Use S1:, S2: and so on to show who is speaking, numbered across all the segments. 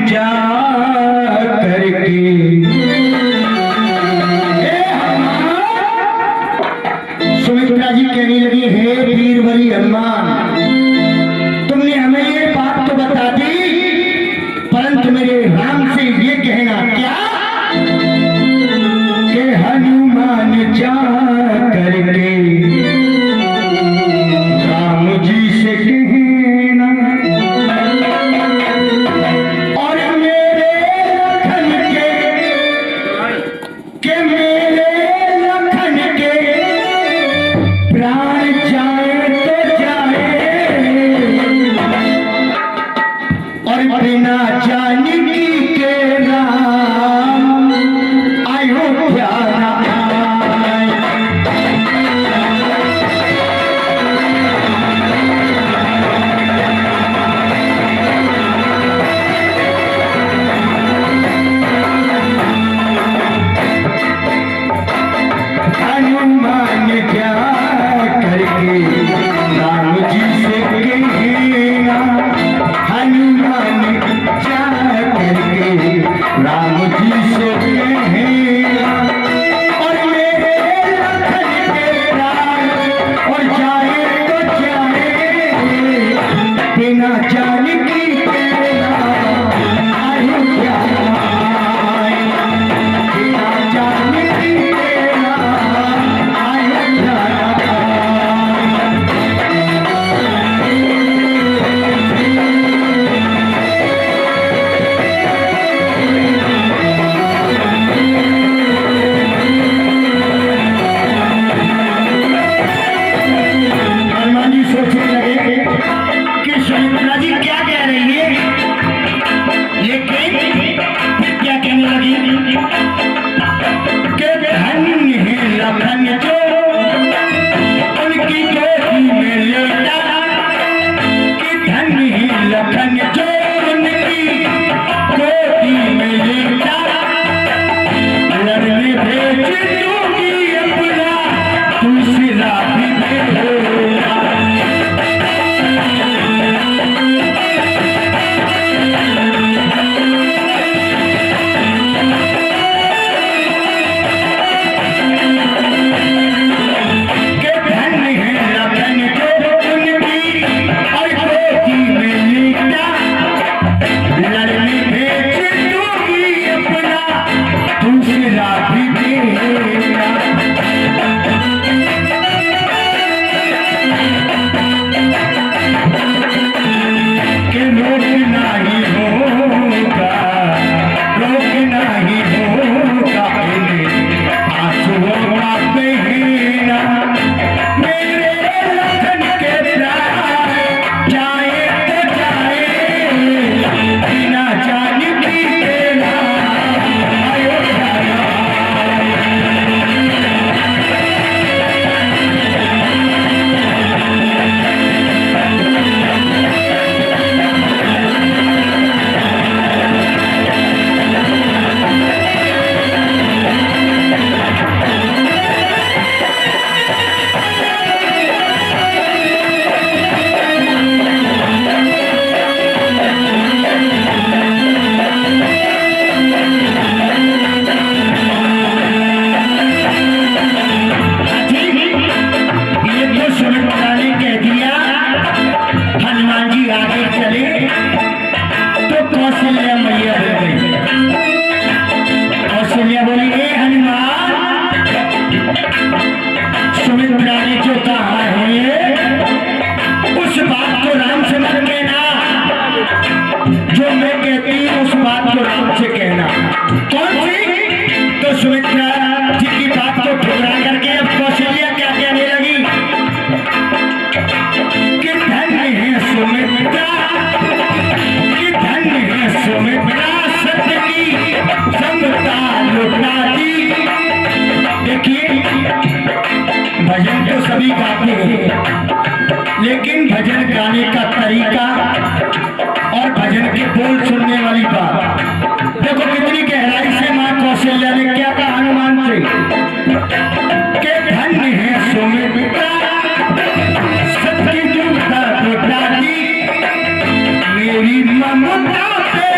S1: जा करके सुमित्रा जी कहने लगी, हे वीरवरी हनुमान, तुमने हमें ये बात तो बता दी, परंतु मेरे राम से ये कहना क्या कि हनुमान जा करके राम जी से कहना और मेरे लखन के मेरे लखन के प्राण जाए तो जाए और बिना जानकी के राम अयोध्या न आए। हनुमान जा करके राम जी से कहना, हनुमान जा करके राम जी से कहना और मेरे लखन के प्राण और जाए तो जाए बिना जानकी के राम अयोध्या न आए। बिना जानकी के राम अयोध्या न आए। हनुमान जी सोचने लगे कि सुमित्रा जी क्या कह रही है, लेकिन फिर क्या कहने लगी कि धन्य है लखन जो उनकी गोदी में लेटा, कि धन्य है लखन जो उनकी गोदी में लेटा, लड़ने भेज दूंगी अपना दूसरा भी भेजा। के धन्य है लखन जो उनकी और गोदी में लेटा, लड़ने भेज दूंगी अपना दूसरा भी भेजा। कि रोकना ही होगा, रोकना ही होगा इन्हें आंसुओं का बहना, मेरे लखन के प्राण जाए तो जाए बिना जानकी के राम अयोध्या न आए। ये तो सुमित्रा ने कह दिया, हनुमान जी आगे चले तो कौशल्या मैया हो गई। कौशल्या बोली, हे हनुमान, सुमित्रा ने जो कहा है उस बात को राम से मत कहना, जो मैं कहती हूँ उस बात को राम से कहना। कौन सी? तो सुमित्रा जी की बात को ठुकरा करके अब कौशल्या क्या कहने लगी कि धन्य है सुमित्रा, कि धन्य है सुमित्रा, सत्य की समता लुटा दी। देखिए, भजन तो सभी गाते हैं, लेकिन भजन गाने का तरीका और भजन के बोल सुनने वाली बात, देखो कितनी गहराई से मां कौशल्या ने क्या कहा हनुमान से कि धन्य है सुमित्रा, सत्य की ममता पे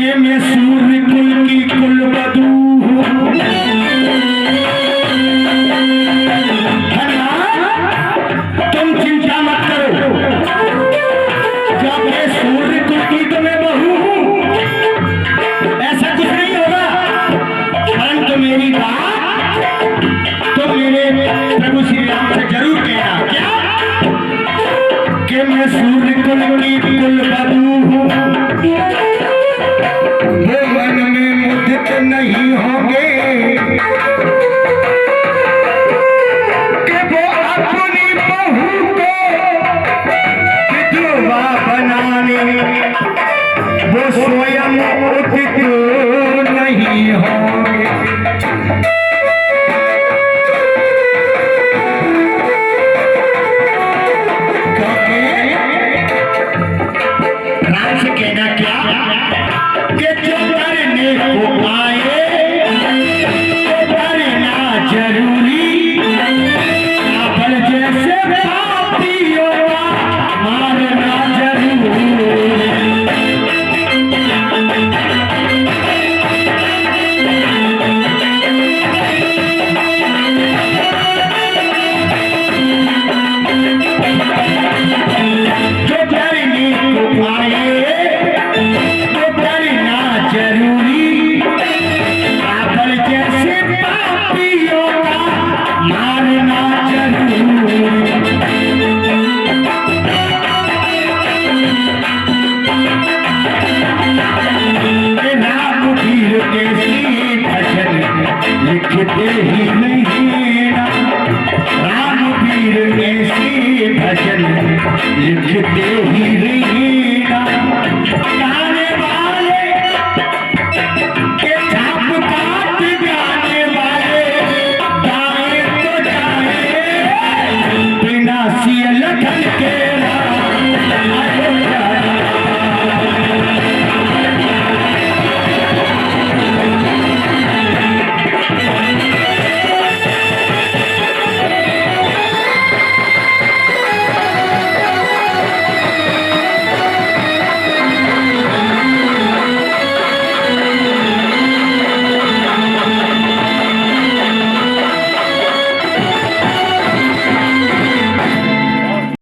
S1: कि मैं सूर्य कुल की कुलवधू हूँ। तुम चिंता मत करो, जब मैं सूर्य कुल की तो मैं बहू हूँ, ऐसा कुछ नहीं होगा। परंतु मेरी बात तो मेरे प्रभु श्री राम से जरूर कहना, क्या कि मैं सूर्य कुल की कुलवधू हूँ। वो मन में मुदित नहीं होंगे कि वो अपनी बहू को विधवा बनाने वो स्वयं उदित नहीं होंगे। राम से कहना क्या कि